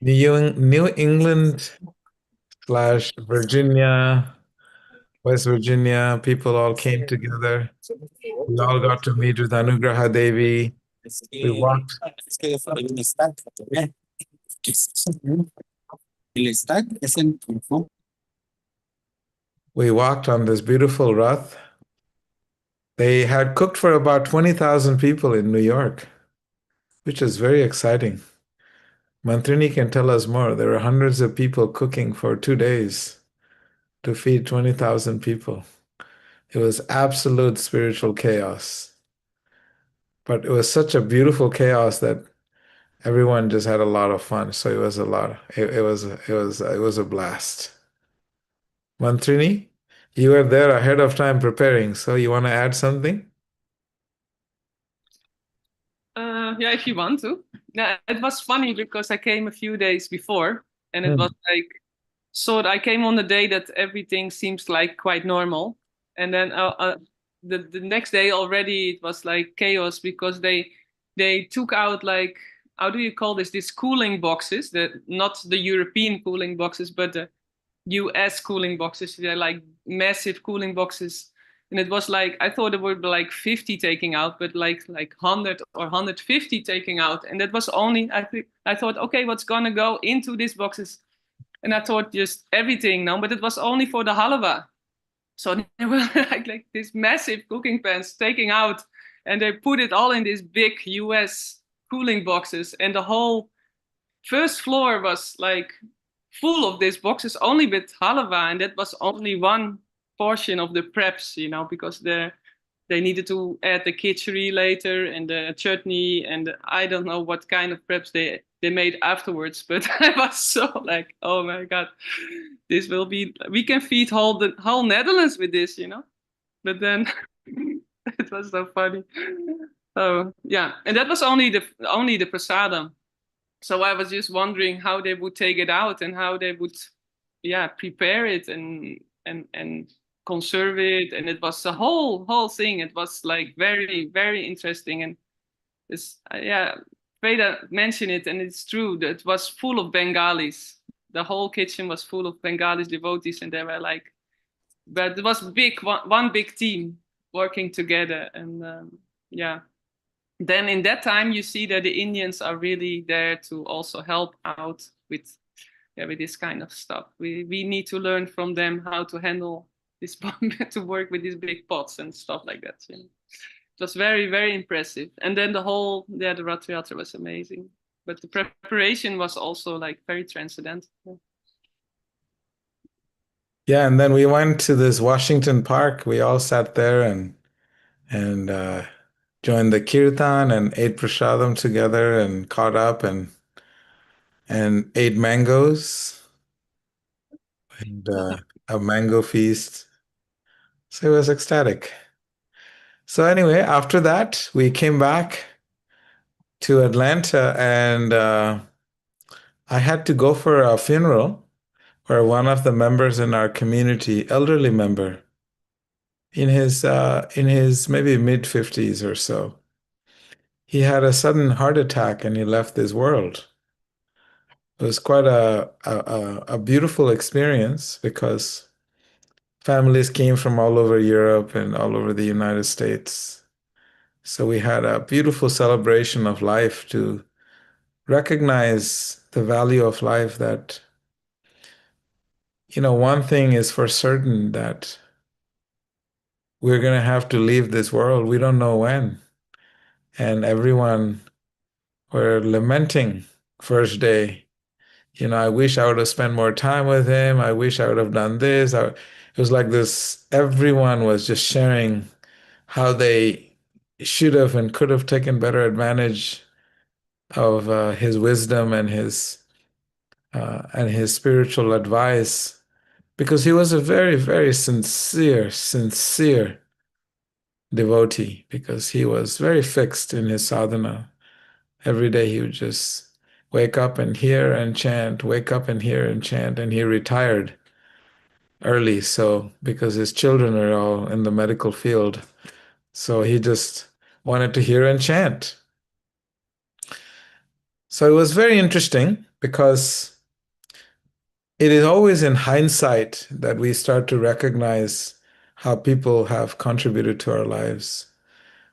New England slash Virginia, West Virginia, people all came together. We all got to meet with Anugraha Devi. We walked, we walked on this beautiful Rath. They had cooked for about 20,000 people in New York, which is very exciting. Mantrini can tell us more. There were hundreds of people cooking for 2 days to feed 20,000 people. It was absolute spiritual chaos. But it was such a beautiful chaos that everyone just had a lot of fun. So it was a lot. It was a blast. Mantrini, you were there ahead of time preparing. So you want to add something? Yeah, if you want to. Yeah, it was funny because I came a few days before, and it was Hmm. like I came on the day that everything seems like quite normal, and then the next day already it was like chaos because they took out like, how do you call this? These cooling boxes, not the European cooling boxes, but the US cooling boxes. They're like massive cooling boxes. And it was like, I thought it would be like 50 taking out, but like 100 or 150 taking out. And that was only, I thought, okay, what's gonna go into these boxes? And I thought just everything now, but it was only for the halva. So they were like these massive cooking pans taking out, and they put it all in these big US cooling boxes. And the whole first floor was like full of these boxes only with halva, and that was only one portion of the preps, because they needed to add the khichdi later and the chutney and I don't know what kind of preps they made afterwards. But I was so like, oh my god, this will be, we can feed the whole Netherlands with this. But then it was so funny. So yeah, and that was only the prasadam. So I was just wondering how they would take it out and how they would, yeah, prepare it and conserve it. And it was a whole thing. It was like very very interesting. And it's yeah, Veda mentioned it, and it's true that it was full of Bengalis. The whole kitchen was full of Bengalis devotees, and they were like, but it was big, one big team working together. And yeah, then in that time you see that the Indians are really there to also help out with, yeah, with this kind of stuff. We need to learn from them how to handle this to work with these big pots and stuff like that. It was very very impressive. And then the Rath Yatra was amazing, but the preparation was also like very transcendental. Yeah, and then we went to this Washington Park. We all sat there and joined the kirtan and ate prasadam together and caught up and ate mangoes and a mango feast. So it was ecstatic. So anyway, after that, we came back to Atlanta and I had to go for a funeral where one of the members in our community, elderly member, in his maybe mid 50s or so, he had a sudden heart attack and he left this world. It was quite a beautiful experience because families came from all over Europe and all over the United States. So we had a beautiful celebration of life to recognize the value of life that, one thing is for certain that we're going to have to leave this world. We don't know when. And everyone were lamenting first day. I wish I would have spent more time with him. I wish I would have done this. It was like this, everyone was just sharing how they should have and could have taken better advantage of his wisdom and his spiritual advice because he was a very, very sincere devotee because he was very fixed in his sadhana. Every day he would just wake up and hear and chant, wake up and hear and chant, and he retired early. So, because his children are all in the medical field, so he just wanted to hear and chant. So it was very interesting because it is always in hindsight that we start to recognize how people have contributed to our lives.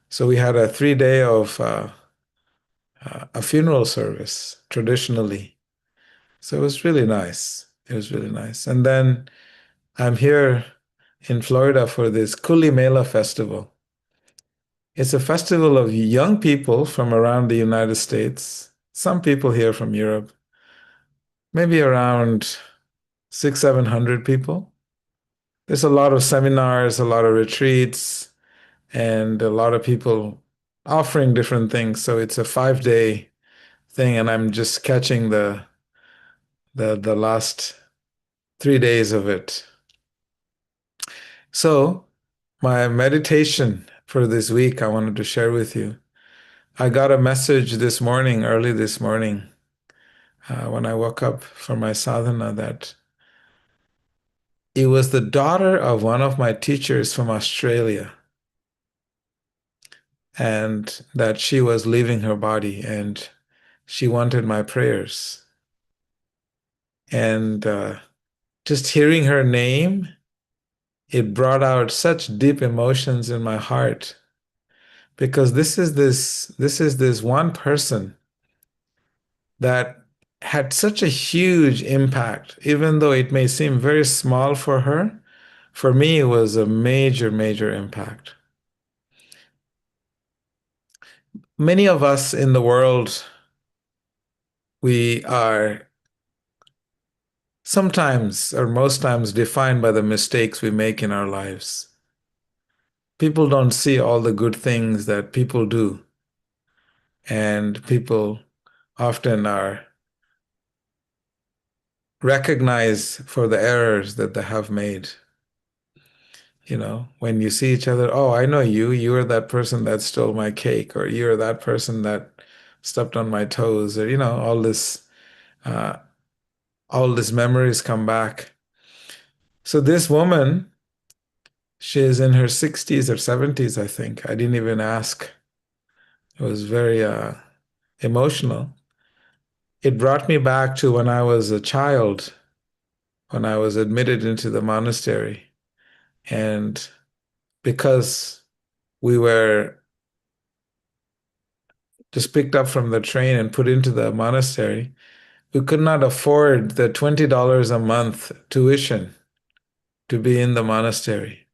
So we had a 3 day of a funeral service traditionally. So it was really nice. It was really nice. And then I'm here in Florida for this Kulimela festival. It's a festival of young people from around the United States, some people here from Europe, maybe around six, 700 people. There's a lot of seminars, a lot of retreats, and a lot of people offering different things. So it's a 5 day thing, and I'm just catching the last 3 days of it. So my meditation for this week, I wanted to share with you. I got a message this morning, early this morning, when I woke up for my sadhana, that it was the daughter of one of my teachers from Australia, and that she was leaving her body and she wanted my prayers. And just hearing her name, it brought out such deep emotions in my heart because this is this one person that had such a huge impact, even though it may seem very small for her. For me, it was a major, major impact. Many of us in the world, we are sometimes or most times defined by the mistakes we make in our lives. People don't see all the good things that people do, and people often are recognized for the errors that they have made. When you see each other, oh, I know you. You are that person that stole my cake, or you're that person that stepped on my toes, or uh, all these memories come back. So this woman, she is in her 60s or 70s, I think. I didn't even ask. It was very emotional. It brought me back to when I was a child, when I was admitted into the monastery. And because we were just picked up from the train and put into the monastery, we could not afford the $20 a month tuition to be in the monastery.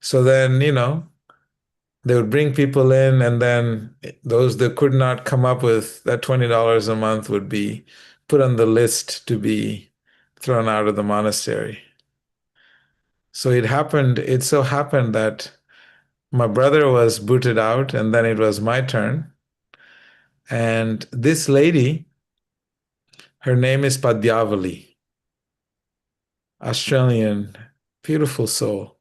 So then, they would bring people in, and then those that could not come up with that $20 a month would be put on the list to be thrown out of the monastery. So it so happened that my brother was booted out, and then it was my turn. And this lady, her name is Padyavali, Australian, beautiful soul.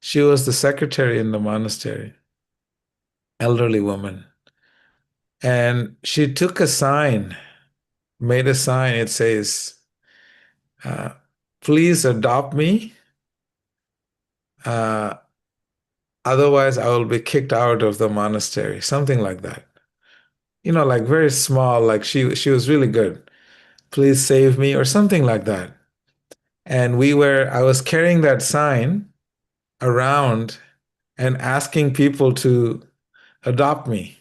She was the secretary in the monastery, elderly woman. And she took a sign, made a sign. It says, uh, please adopt me. Uh, Otherwise, I will be kicked out of the monastery. Something like that. Like very small, like she was really good. Please save me, or something like that. And I was carrying that sign around and asking people to adopt me.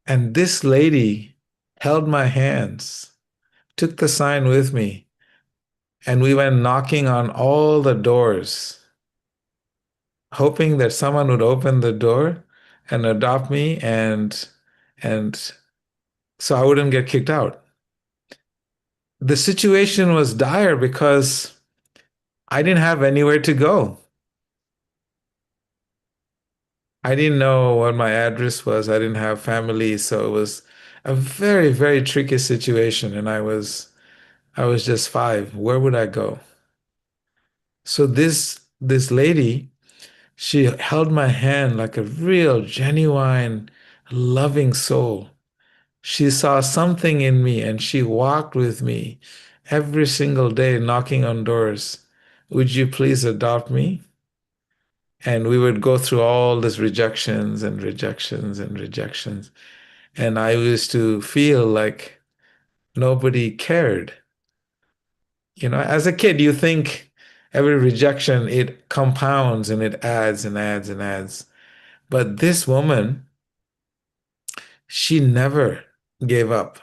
And this lady held my hands, took the sign with me, and we went knocking on all the doors, hoping that someone would open the door and adopt me, and so I wouldn't get kicked out. The situation was dire because I didn't have anywhere to go. I didn't know what my address was. I didn't have family, so it was a very, very tricky situation, and I was just 5. Where would I go? So this lady, she held my hand like a real, genuine, loving soul. She saw something in me, and she walked with me every single day, knocking on doors. Would you please adopt me? And we would go through all these rejections and rejections and rejections. And I used to feel like Nobody cared. As a kid, you think every rejection, it compounds and it adds and adds and adds. But this woman, she never gave up.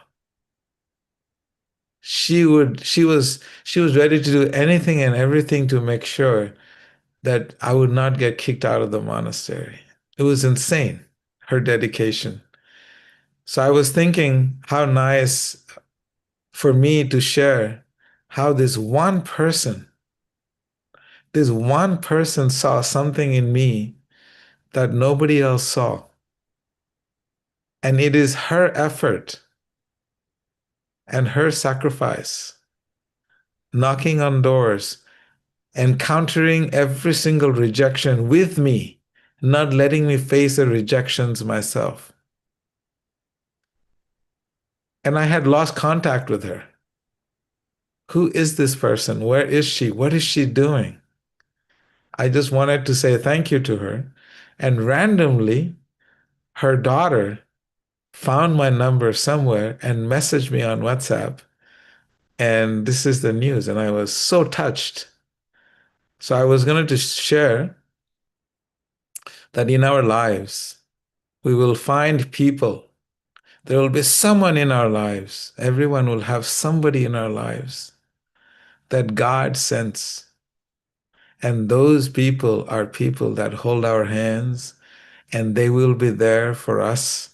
She was ready to do anything and everything to make sure that I would not get kicked out of the monastery. It was insane, her dedication. So I was thinking how nice for me to share how this one person saw something in me that nobody else saw. And it is her effort and her sacrifice, knocking on doors, encountering every single rejection with me, not letting me face the rejections myself. And I had lost contact with her. Who is this person? Where is she? What is she doing? I just wanted to say thank you to her. And randomly, her daughter found my number somewhere and messaged me on WhatsApp. And this is the news. And I was so touched. So I was going to share that in our lives, we will find people. There will be someone in our lives. Everyone will have somebody in our lives that God sends. And those people are people that hold our hands, and they will be there for us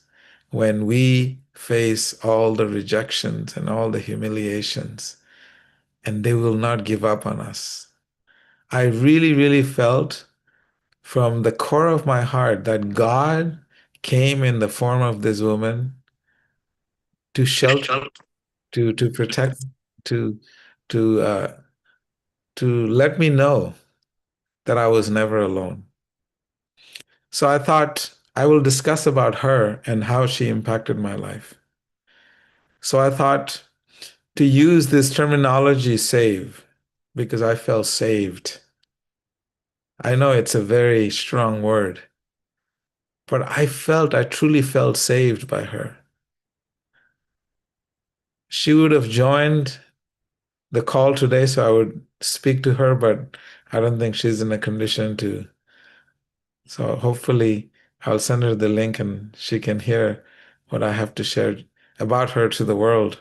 when we face all the rejections and all the humiliations, and they will not give up on us. I really, really felt from the core of my heart that God came in the form of this woman to shelter, to protect, to to uh, to let me know that I was never alone. So I thought I will discuss about her and how she impacted my life. So I thought to use this terminology save because I felt saved. I know it's a very strong word, but I truly felt saved by her. She would have joined the call today, so I would speak to her, but I don't think she's in a condition to. So hopefully I'll send her the link and she can hear what I have to share about her to the world.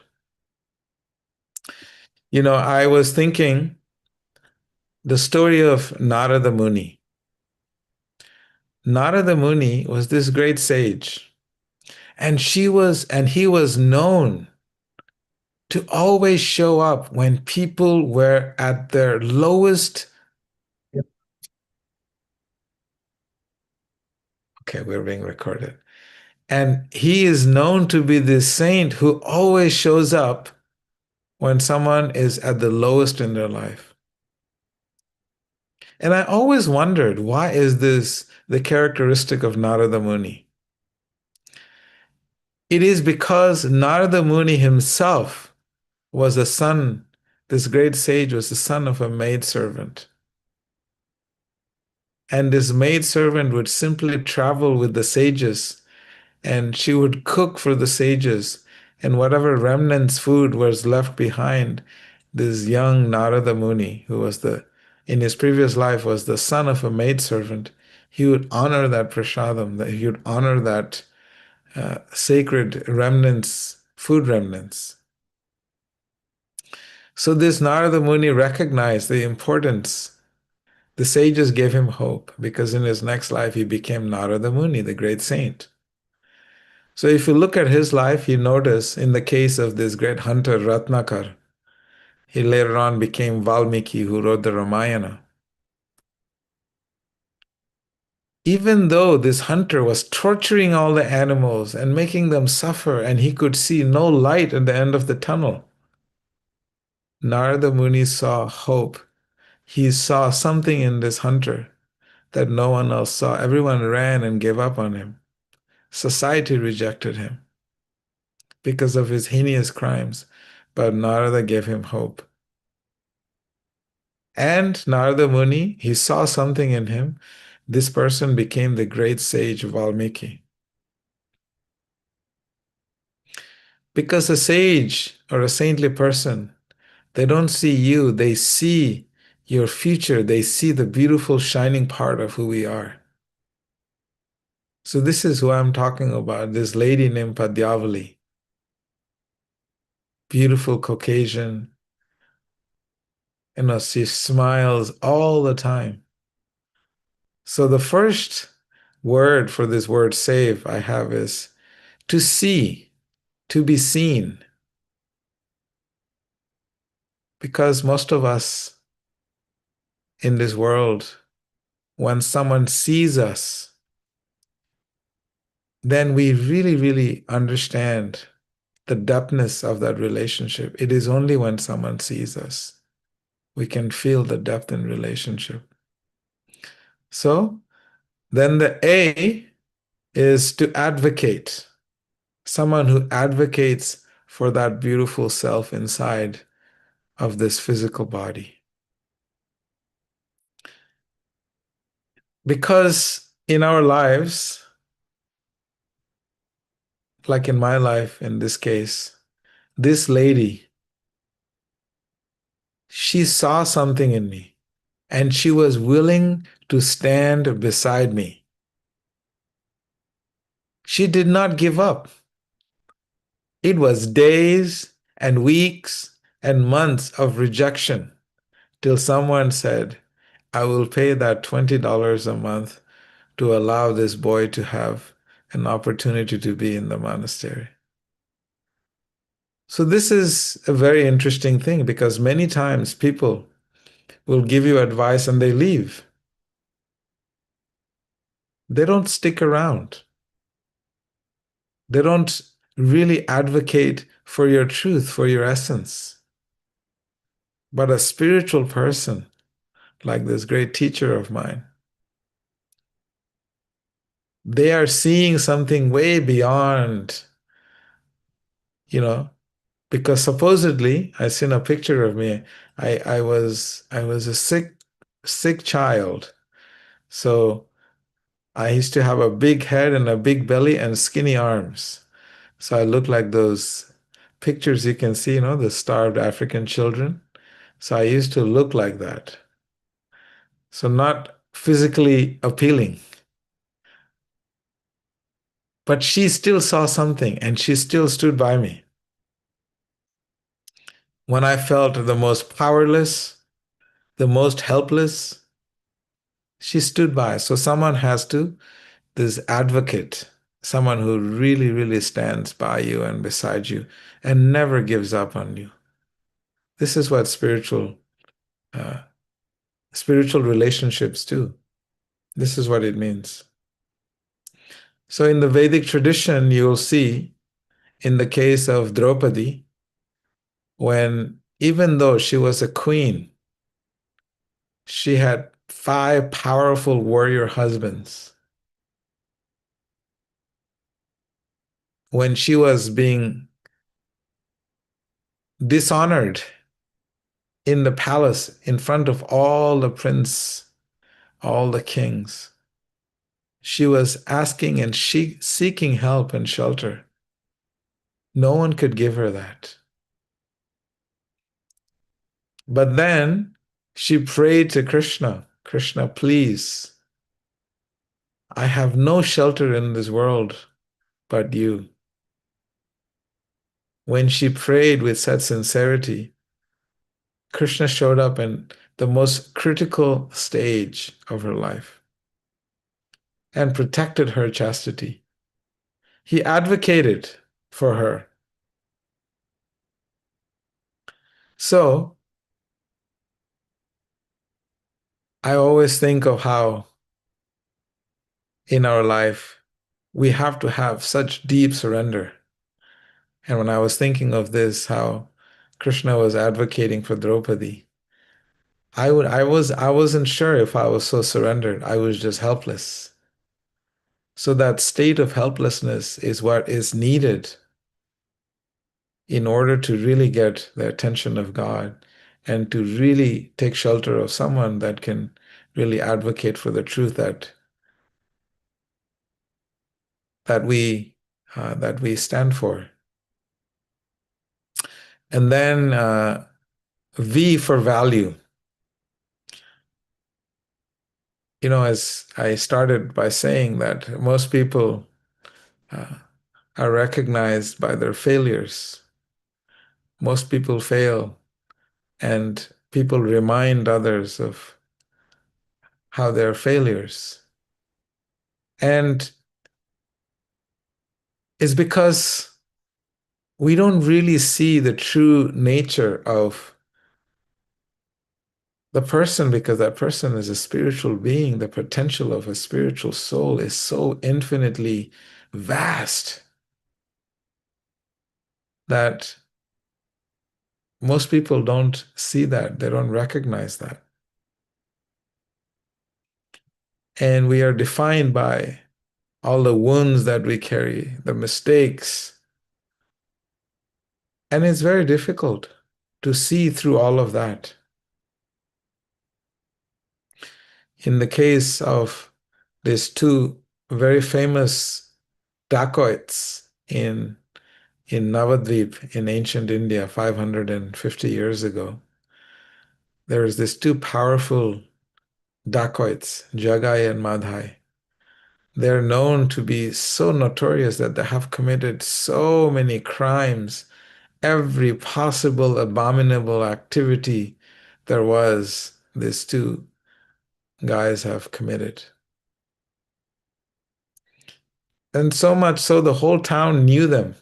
I was thinking the story of Narada Muni. Narada Muni was this great sage, and he was known to always show up when people were at their lowest. Okay, we're being recorded. And he is known to be this saint who always shows up when someone is at the lowest in their life. And I always wondered, why is this the characteristic of Narada Muni? It is because Narada Muni himself was the son, this great sage was the son of a maidservant. And this maidservant would simply travel with the sages, and she would cook for the sages, and whatever remnants food was left behind, this young Narada Muni, who was in his previous life was the son of a maidservant, he would honor that prasadam, that he would honor that sacred remnants, food remnants. So this Narada Muni recognized the importance. The sages gave him hope because in his next life he became Narada Muni, the great saint. So if you look at his life, you notice in the case of this great hunter Ratnakar, he later on became Valmiki, who wrote the Ramayana. Even though this hunter was torturing all the animals and making them suffer, and he could see no light at the end of the tunnel, Narada Muni saw hope. He saw something in this hunter that no one else saw. Everyone ran and gave up on him. Society rejected him because of his heinous crimes, but Narada gave him hope. And Narada Muni, he saw something in him. This person became the great sage Valmiki. Because a sage or a saintly person, they don't see you, they see your future, they see the beautiful shining part of who we are. So this is who I'm talking about, this lady named Padyavali, beautiful Caucasian, she smiles all the time. So the first word for this word save I have is to see, to be seen. Because most of us in this world, when someone sees us, then we really, really understand the depthness of that relationship. It is only when someone sees us we can feel the depth in relationship. So then the A is to advocate, someone who advocates for that beautiful self inside of this physical body. Because in our lives, like in my life in this case, this lady, she saw something in me and she was willing to stand beside me. She did not give up. It was days and weeks and months of rejection till someone said, I will pay that $20 a month to allow this boy to have an opportunity to be in the monastery. So, this is a very interesting thing because many times people will give you advice and they leave. They don't stick around. They don't really advocate for your truth, for your essence. But a spiritual person, like this great teacher of mine, they are seeing something way beyond, you know, because supposedly I seen a picture of me. I was a sick child. So I used to have a big head and a big belly and skinny arms. So I look like those pictures you can see, the starved African children. So I used to look like that. So not physically appealing. But she still saw something and she still stood by me. When I felt the most powerless, the most helpless, she stood by. So someone has to, this advocate, someone who really, really stands by you and beside you and never gives up on you. This is what uh, spiritual relationships do. This is what it means. So in the Vedic tradition, you'll see in the case of Draupadi, when even though she was a queen, she had five powerful warrior husbands. When she was being dishonored in the palace in front of all the prince, all the kings, she was asking and she seeking help and shelter. No one could give her that. But then she prayed to Krishna, Krishna, please, I have no shelter in this world but you. When she prayed with such sincerity, Krishna showed up in the most critical stage of her life and protected her chastity. He advocated for her. So I always think of how in our life we have to have such deep surrender. And when I was thinking of this, how Krishna was advocating for Draupadi, I wasn't sure if I was so surrendered. I was just helpless. So that state of helplessness is what is needed in order to really get the attention of God and to really take shelter of someone that can really advocate for the truth that we that we stand for. And then V for value. As I started by saying that most people uh, are recognized by their failures. Most people fail, and people remind others of how they're failures. And it's because we don't really see the true nature of the person, because that person is a spiritual being. The potential of a spiritual soul is so infinitely vast that most people don't see that. They don't recognize that. And we are defined by all the wounds that we carry, the mistakes. And it's very difficult to see through all of that. In the case of these two very famous dacoits in Navadvip in ancient India 550 years ago, there was these two powerful dacoits, Jagai and Madhai. They're known to be so notorious that they have committed so many crimes, every possible abominable activity there was, these two guys have committed. And so much so the whole town knew them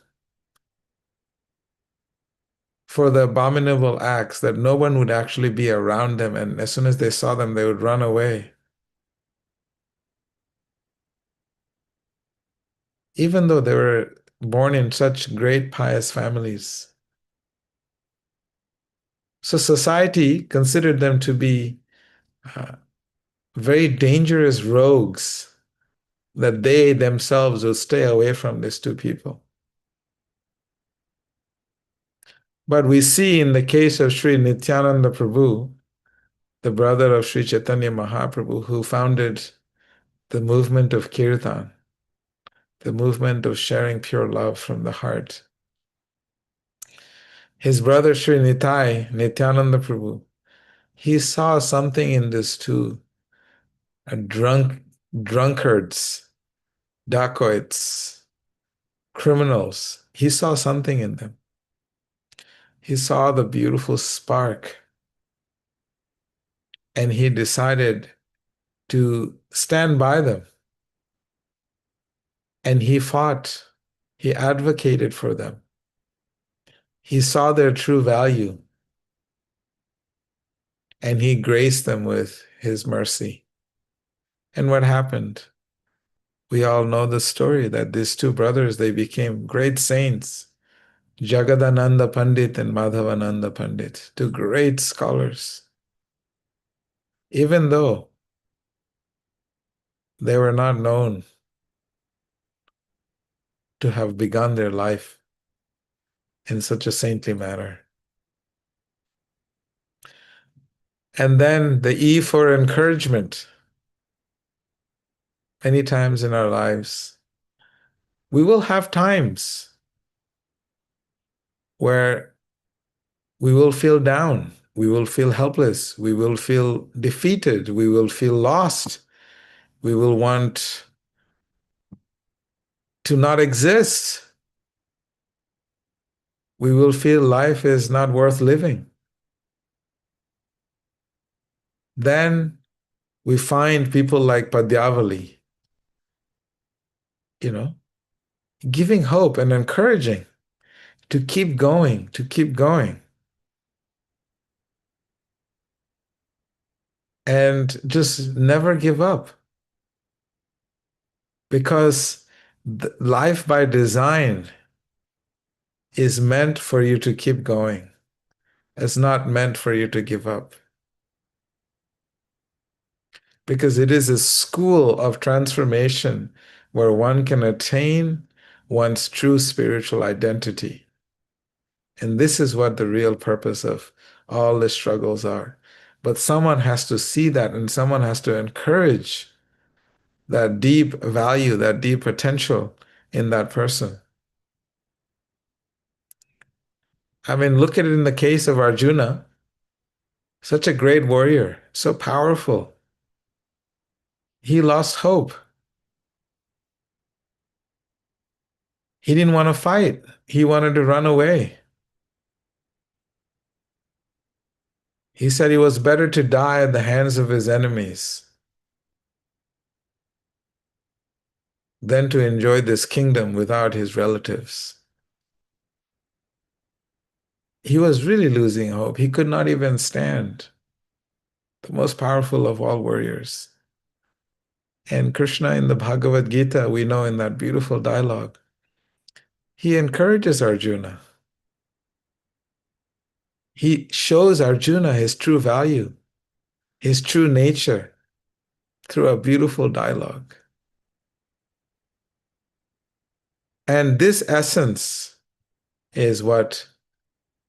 for the abominable acts that no one would actually be around them. And as soon as they saw them, they would run away. Even though they were born in such great pious families. So society considered them to be uh, very dangerous rogues, that they themselves would stay away from these two people. But we see in the case of Sri Nityananda Prabhu, the brother of Sri Chaitanya Mahaprabhu, who founded the movement of Kirtan, the movement of sharing pure love from the heart. His brother Sri Nitai, Nityananda Prabhu, he saw something in this too. A drunkards, dacoits, criminals. He saw something in them. He saw the beautiful spark, and he decided to stand by them. And he fought, he advocated for them. He saw their true value, and he graced them with his mercy. And what happened? We all know the story that these two brothers, they became great saints, Jagadananda Pandit and Madhavananda Pandit, two great scholars, even though they were not known to have begun their life in such a saintly manner. And then the E for encouragement. Many times in our lives, we will have times where we will feel down, we will feel helpless, we will feel defeated, we will feel lost, we will want to not exist. We will feel life is not worth living. Then we find people like Padyavali, you know, giving hope and encouraging to keep going, to keep going, and just never give up. Because life by design is meant for you to keep going. It's not meant for you to give up. Because it is a school of transformation where one can attain one's true spiritual identity. And this is what the real purpose of all the struggles are. But someone has to see that, and someone has to encourage that deep value, that deep potential in that person. I mean, look at it in the case of Arjuna, such a great warrior, so powerful. He lost hope. He didn't want to fight. He wanted to run away. He said it was better to die at the hands of his enemies than to enjoy this kingdom without his relatives. He was really losing hope. He could not even stand, the most powerful of all warriors. And Krishna in the Bhagavad Gita, we know in that beautiful dialogue, he encourages Arjuna. He shows Arjuna his true value, his true nature through a beautiful dialogue. And this essence is what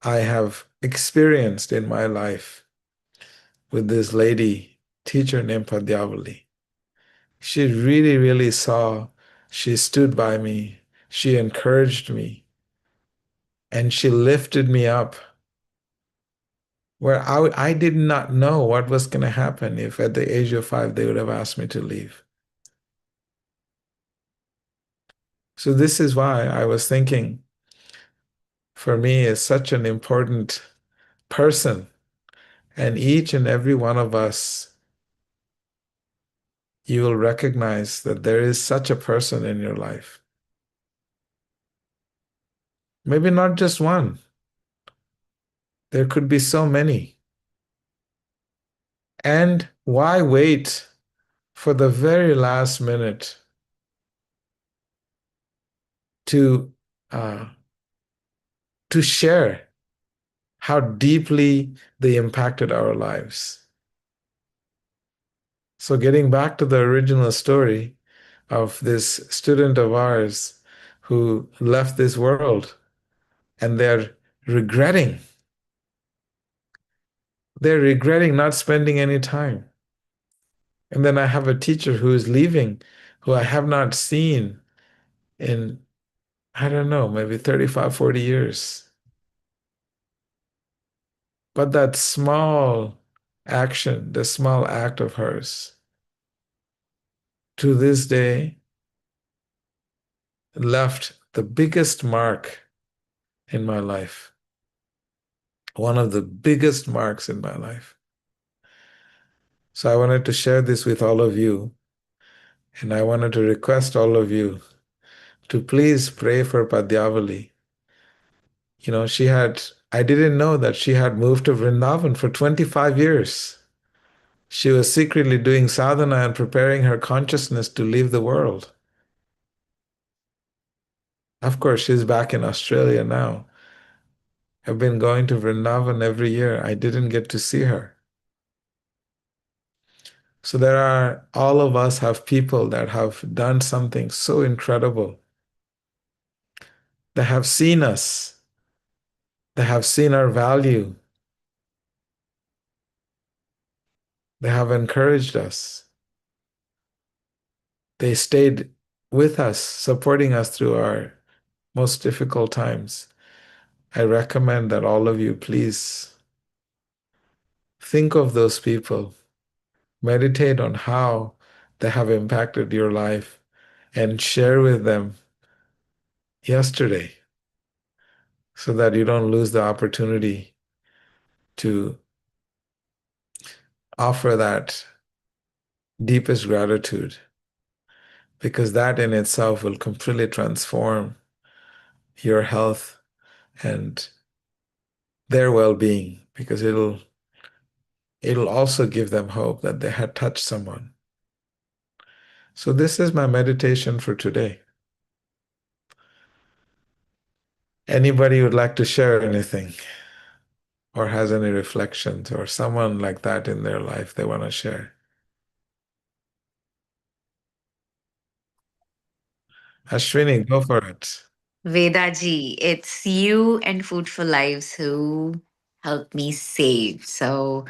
I have experienced in my life with this lady teacher named Padyavali. She really, really saw, she stood by me, she encouraged me, and she lifted me up where I did not know what was going to happen if at the age of 5 they would have asked me to leave. So this is why I was thinking, for me, is such an important person, and each and every one of us, you will recognize that there is such a person in your life. Maybe not just one. There could be so many. And why wait for the very last minute to uh, to share how deeply they impacted our lives? So getting back to the original story of this student of ours who left this world, and regretting they're regretting not spending any time. And then I have a teacher who is leaving, who I have not seen in, I don't know, maybe 35, 40 years. But that small action, the small act of hers, to this day left the biggest mark in my life, one of the biggest marks in my life. So I wanted to share this with all of you, and I wanted to request all of you to please pray for Padyavali. I didn't know that she had moved to Vrindavan for 25 years. She was secretly doing sadhana and preparing her consciousness to leave the world. Of course, she's back in Australia now. I've been going to Vrindavan every year. I didn't get to see her. So all of us have people that have done something so incredible, that have seen us, that have seen our value, they have encouraged us. They stayed with us, supporting us through our most difficult times. I recommend that all of you please think of those people, meditate on how they have impacted your life, and share with them yesterday so that you don't lose the opportunity to offer that deepest gratitude, because that in itself will completely transform your health and their well-being, because it'll also give them hope that they had touched someone. So this is my meditation for today. Anybody would like to share anything or has any reflections or someone like that in their life they want to share? Ashwini, go for it. Vedaji, it's you and Food for Lives who helped me save. So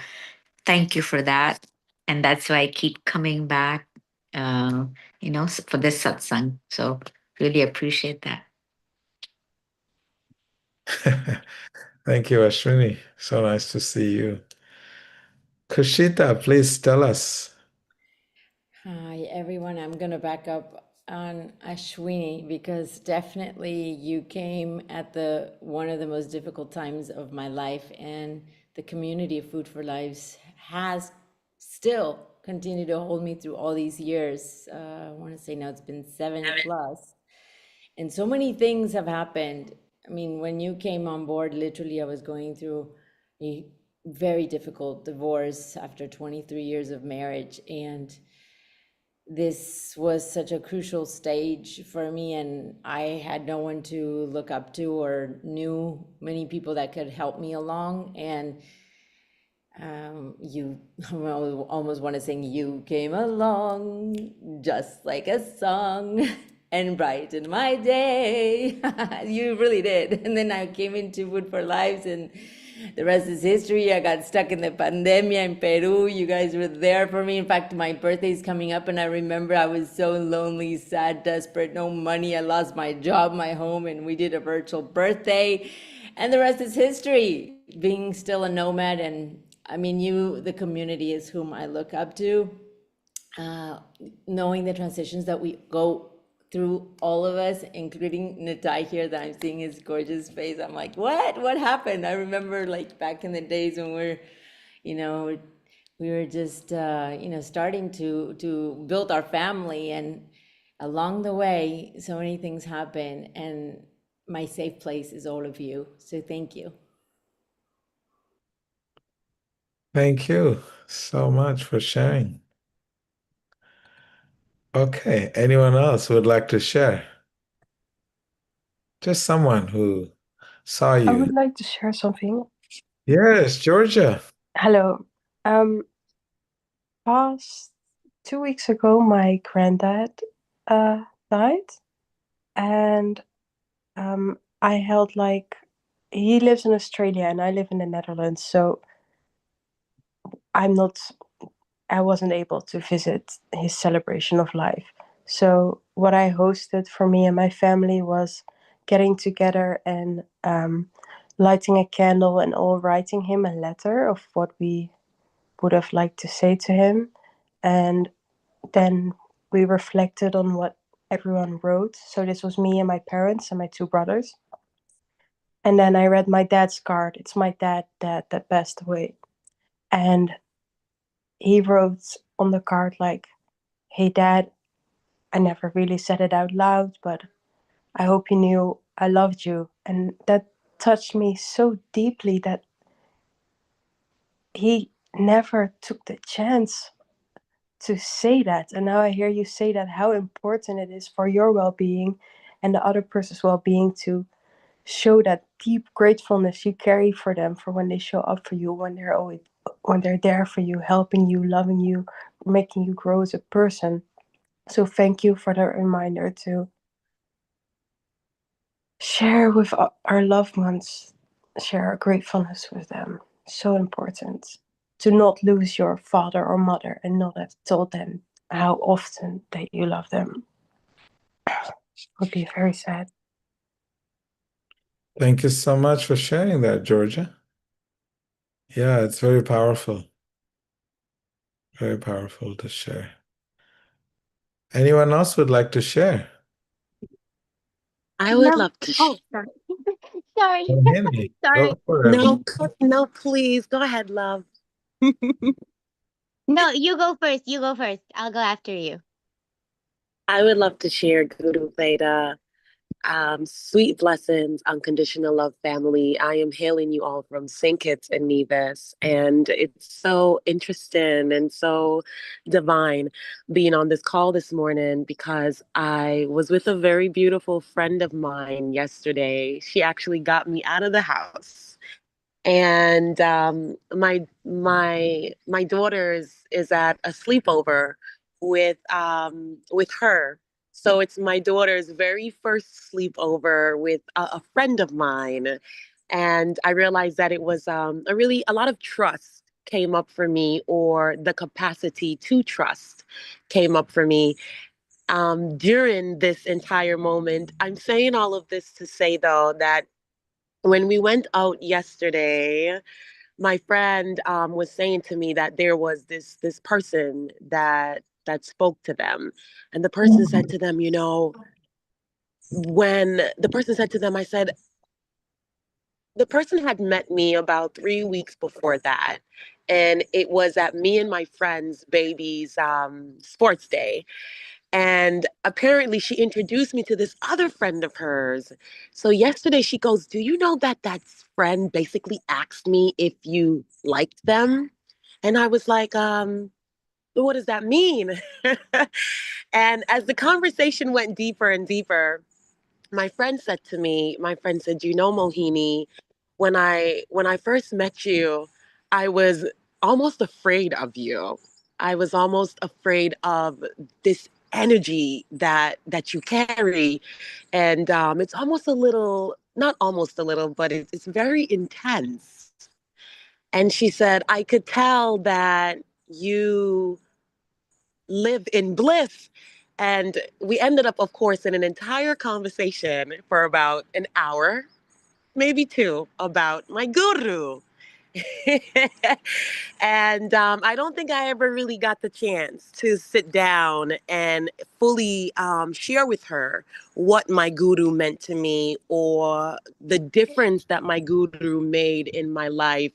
thank you for that. And that's why I keep coming back, uh, for this satsang. So really appreciate that. Thank you, Ashwini. So nice to see you. Kushita, please tell us. Hi, everyone. I'm going to back up on Ashwini because definitely you came at the one of the most difficult times of my life, and the community of Food for Lives has still continued to hold me through all these years. I want to say now it's been 7+. And so many things have happened. I mean, when you came on board, literally, I was going through a very difficult divorce after 23 years of marriage. And this was such a crucial stage for me, and I had no one to look up to or knew many people that could help me along. And you I almost want to sing, you came along just like a song and brightened my day. You really did. And then I came into Food for Lives, and the rest is history. I got stuck in the pandemia in Peru. You guys were there for me. In fact, my birthday is coming up, and I remember I was so lonely, sad, desperate, no money. I lost my job, my home, and we did a virtual birthday. And the rest is history, being still a nomad. And I mean, you, the community, is whom I look up to. Knowing the transitions that we go through, all of us, including Natai here, that I'm seeing his gorgeous face. I'm like, what happened? I remember like back in the days when you know, we were just, starting to build our family. And along the way, so many things happen. And my safe place is all of you. So thank you. Thank you so much for sharing. Okay, anyone else who would like to share? Just someone who saw I would you. like to share something. Yes, Georgia. Hello. Um, past 2 weeks ago, my granddad died, and I held like he lives in Australia and I live in the Netherlands, so I'm not. I wasn't able to visit his celebration of life. So what I hosted for me and my family was getting together and lighting a candle and all writing him a letter of what we would have liked to say to him. And then we reflected on what everyone wrote. So this was me and my parents and my two brothers. And then I read my dad's card. It's my dad that passed away. And he wrote on the card like, "Hey dad, I never really said it out loud, but I hope you knew I loved you." And that touched me so deeply that he never took the chance to say that. And now I hear you say that, how important it is for your well-being and the other person's well-being to show that deep gratefulness you carry for them, for when they show up for you, when they're there for you, helping you, loving you, making you grow as a person. So thank you for the reminder to share with our loved ones, share our gratefulness with them. So important to not lose your father or mother and not have told them how often that you love them. Would be very sad. Thank you so much for sharing that, Georgia. Yeah, it's very powerful. Very powerful to share. Anyone else would like to share? I would No. love to. Oh, sorry. Sorry. Oh, Henry, Sorry. go for it. No, please go ahead, love. No, you go first. You go first. I'll go after you. I would love to share Guru Veda, sweet blessings, unconditional love family. I am hailing you all from St. Kitts and Nevis, and it's so interesting and so divine being on this call this morning because I was with a very beautiful friend of mine yesterday. She actually got me out of the house. And my daughter is at a sleepover with her. So it's my daughter's very first sleepover with a friend of mine, and I realized that it was a lot of trust came up for me, or the capacity to trust came up for me during this entire moment. I'm saying all of this to say though that When we went out yesterday, my friend was saying to me that there was this person that spoke to them, and the person said to them, when the person said to them, I said, the person had met me about 3 weeks before that. And it was at me and my friend's baby's sports day. And apparently, she introduced me to this other friend of hers. So yesterday, she goes, "Do you know that that friend basically asked me if you liked them?" And I was like, what does that mean? And as the conversation went deeper and deeper, my friend said, Mohini, when I first met you, I was almost afraid of you. I was almost afraid of this energy that you carry, and it's almost a little, not almost a little, but it's very intense. And she said, I could tell that you live in bliss. And we ended up, of course, in an entire conversation for about an hour, maybe two, about my guru. And I don't think I ever really got the chance to sit down and fully share with her what my guru meant to me or the difference that my guru made in my life.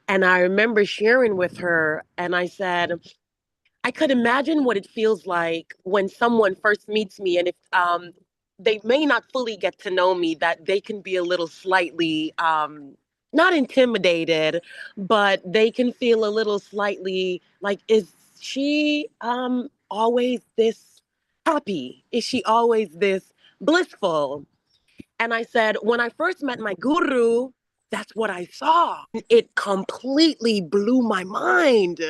And I remember sharing with her, and I said, I could imagine what it feels like when someone first meets me, and if they may not fully get to know me, that they can be a little slightly not intimidated, but they can feel a little slightly like, is she always this happy? Is she always this blissful? And I said, when I first met my guru, that's what I saw. It completely blew my mind.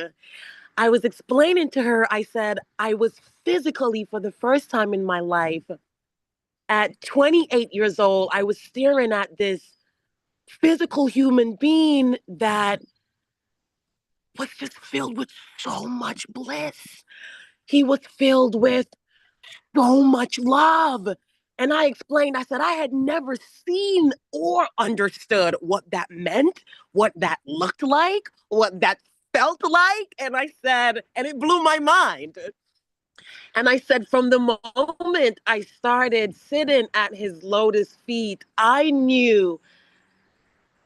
I was explaining to her, I said, I was physically, for the first time in my life, at 28 years old, I was staring at this physical human being that was just filled with so much bliss. He was filled with so much love. And I explained, I said, I had never seen or understood what that meant, what that looked like, what that felt like. And I said, and it blew my mind. And I said, from the moment I started sitting at his lotus feet, I knew,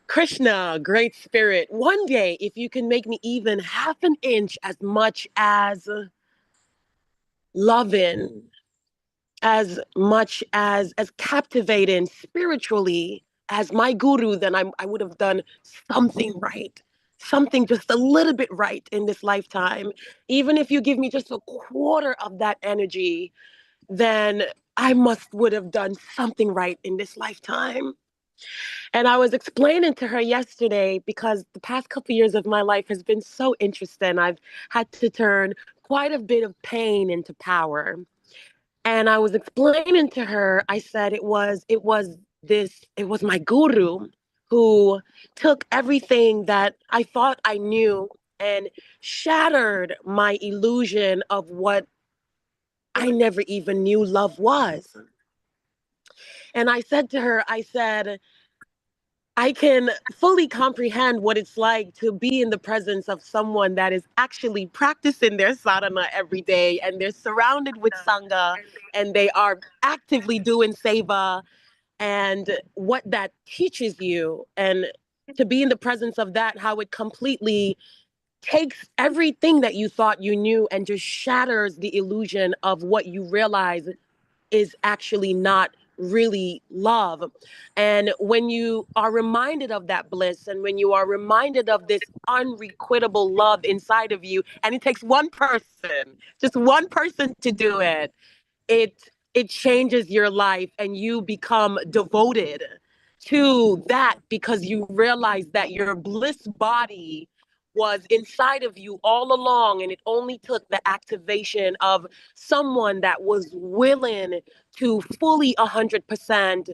Krishna, great spirit, one day, if you can make me even half an inch as much as loving, as much as captivating spiritually as my guru, then I would have done something right. Something just a little bit right in this lifetime. Even if you give me just a quarter of that energy, then I must would have done something right in this lifetime. And I was explaining to her yesterday, because the past couple years of my life has been so interesting. I've had to turn quite a bit of pain into power. And I was explaining to her, I said it was my guru who took everything that I thought I knew and shattered my illusion of what I never even knew love was. And I said to her, I said, I can fully comprehend what it's like to be in the presence of someone that is actually practicing their sadhana every day, and they're surrounded with sangha, and they are actively doing seva, and what that teaches you, and to be in the presence of that, how it completely takes everything that you thought you knew and just shatters the illusion of what you realize is actually not really love. And when you are reminded of that bliss, and when you are reminded of this unrequittable love inside of you, and it takes one person, just one person to do it, it changes your life, and you become devoted to that, because you realize that your bliss body was inside of you all along, and it only took the activation of someone that was willing to fully 100%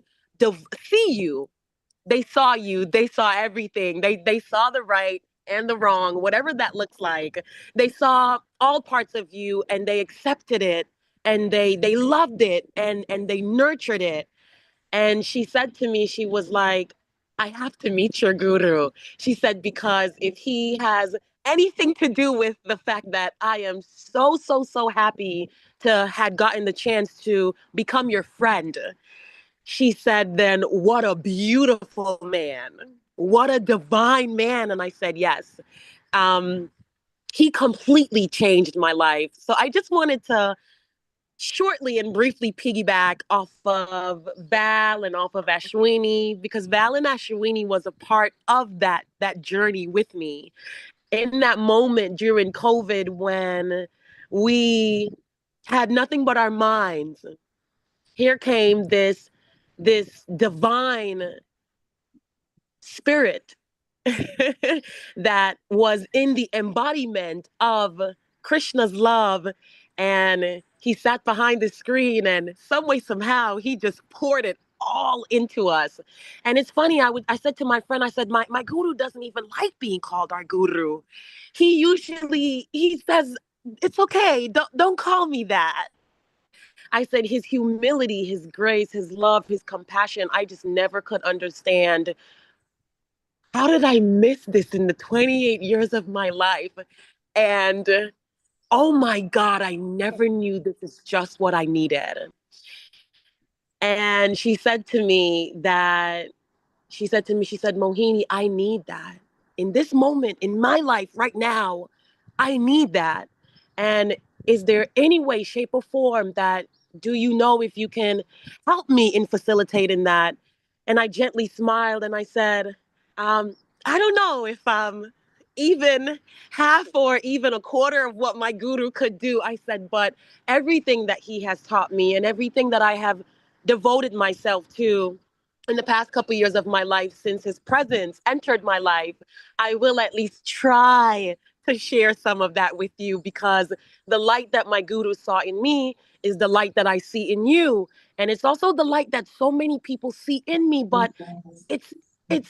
see you. They saw you, they saw everything, they saw the right and the wrong, whatever that looks like. They saw all parts of you, and they accepted it, and they loved it, and they nurtured it. And she said to me, she was like, I have to meet your guru. She said, because if he has anything to do with the fact that I am so, so, so happy to had gotten the chance to become your friend, she said, then what a beautiful man. What a divine man. And I said, yes. Um, he completely changed my life. So I just wanted to shortly and briefly piggyback off of Val and off of Ashwini, because Val and Ashwini was a part of that journey with me. In that moment during COVID when we had nothing but our minds, here came this divine spirit that was in the embodiment of Krishna's love. And he sat behind the screen, and some way, somehow, he just poured it all into us. And it's funny, I said to my friend, I said, my guru doesn't even like being called our guru. He says, it's okay, don't call me that. I said his humility, his grace, his love, his compassion, I just never could understand. How did I miss this in the 28 years of my life? And oh my God, I never knew this is just what I needed. And she said, Mohini, I need that. In this moment, in my life right now, I need that. And is there any way, shape, or form that do you know if you can help me in facilitating that? And I gently smiled and I said, um, I don't know if I'm even half or even a quarter of what my guru could do. I said, but everything that he has taught me and everything that I have devoted myself to in the past couple years of my life since his presence entered my life, I will at least try to share some of that with you, because the light that my guru saw in me is the light that I see in you. And it's also the light that so many people see in me, but it's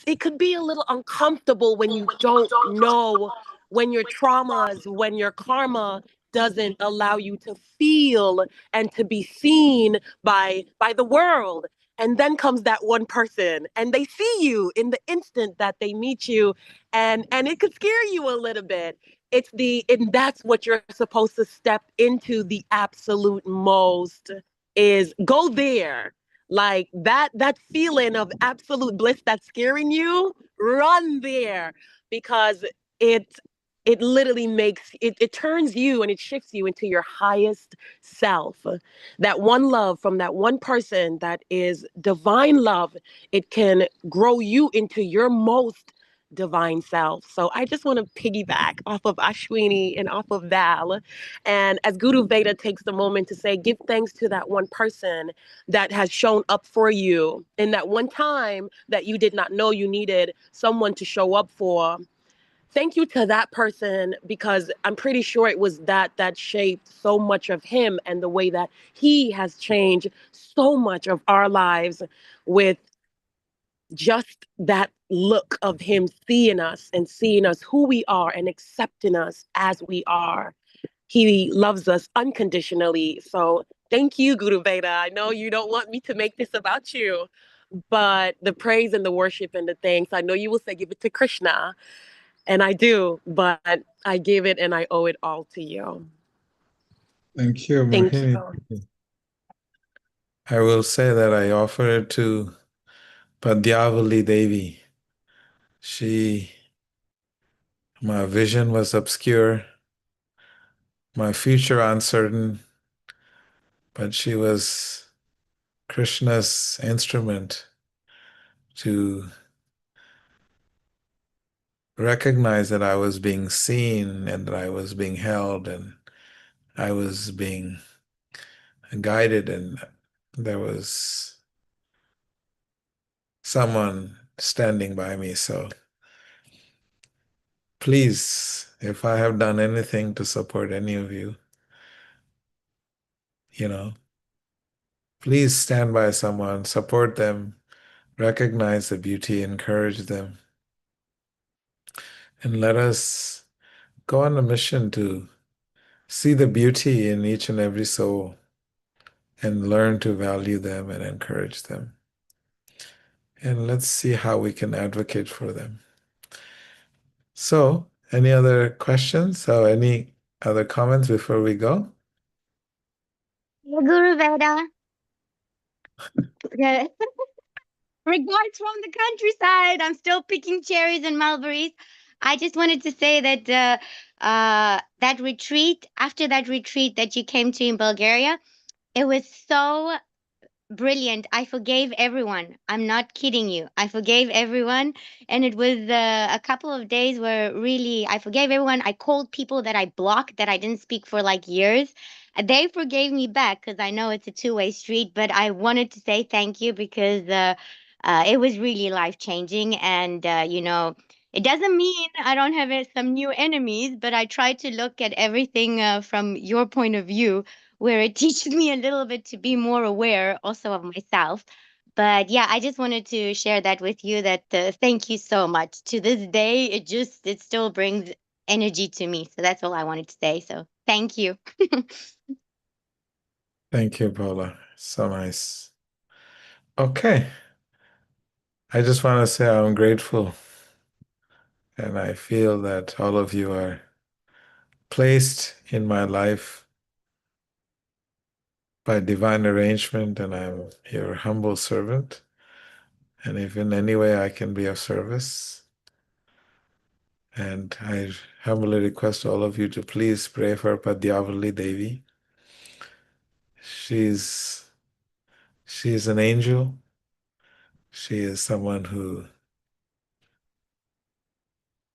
it could be a little uncomfortable when you don't know, when your traumas, when your karma doesn't allow you to feel and to be seen by the world. And then comes that one person and they see you in the instant that they meet you, and it could scare you a little bit. And that's what you're supposed to step into, the absolute most, is go there, like that feeling of absolute bliss that's scaring you, run there, because it it literally it turns you and it shifts you into your highest self. That one love from that one person that is divine love, it can grow you into your most divine self. So I just want to piggyback off of Ashwini and off of Val. And as Guru Veda takes the moment to say, give thanks to that one person that has shown up for you in that one time that you did not know you needed someone to show up for. Thank you to that person, because I'm pretty sure it was that shaped so much of him and the way that he has changed so much of our lives, with just that look of him seeing us and seeing us who we are and accepting us as we are. He loves us unconditionally. So thank you, Guru Veda. I know you don't want me to make this about you, but the praise and the worship and the thanks, I know you will say give it to Krishna. And I do, but I give it and I owe it all to you. Thank you, Thank Mohini. you. I will say that I offer it to Padyavali Devi. My vision was obscure, my future uncertain, but she was Krishna's instrument to recognize that I was being seen and that I was being held and I was being guided, and there was someone standing by me. So please, if I have done anything to support any of you, you know, please stand by someone, support them, recognize the beauty, encourage them, and let us go on a mission to see the beauty in each and every soul and learn to value them and encourage them. and let's see how we can advocate for them. So, any other questions or any other comments before we go? Guru Veda. Yeah. Regards from the countryside. I'm still picking cherries and mulberries. I just wanted to say that that retreat, after that retreat that you came to in Bulgaria, it was so brilliant. I forgave everyone. I'm not kidding you. I forgave everyone. And it was a couple of days where really I forgave everyone. I called people that I blocked that I didn't speak for like years. They forgave me back because I know it's a two-way street. But I wanted to say thank you because it was really life changing. And, it doesn't mean I don't have some new enemies, but I try to look at everything from your point of view where it teaches me a little bit to be more aware also of myself. But yeah, I just wanted to share that with you that thank you so much. To this day, it still brings energy to me. So that's all I wanted to say. So thank you. Thank you, Paula. So nice. Okay. I just want to say I'm grateful, and I feel that all of you are placed in my life by divine arrangement, and I'm your humble servant. And if in any way I can be of service, and I humbly request all of you to please pray for Padyavali Devi. She's an angel. She is someone who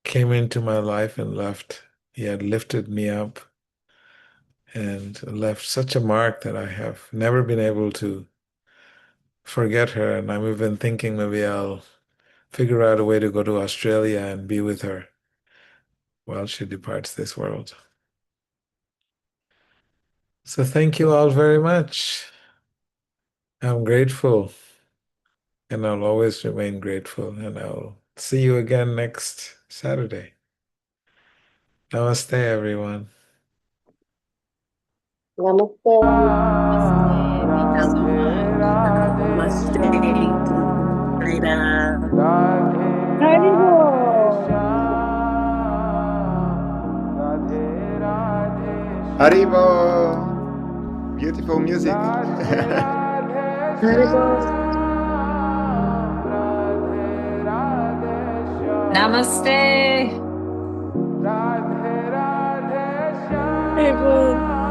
came into my life and left. He had lifted me up and left such a mark that I have never been able to forget her. And I'm even thinking maybe I'll figure out a way to go to Australia and be with her while she departs this world. So thank you all very much. I'm grateful, and I'll always remain grateful, and I'll see you again next Saturday. Namaste, everyone. Namaste. Namaste. Thank you so much. Namaste. Guru Veda. Haribo. Haribo! Beautiful music. Haribo. Namaste. Haribo.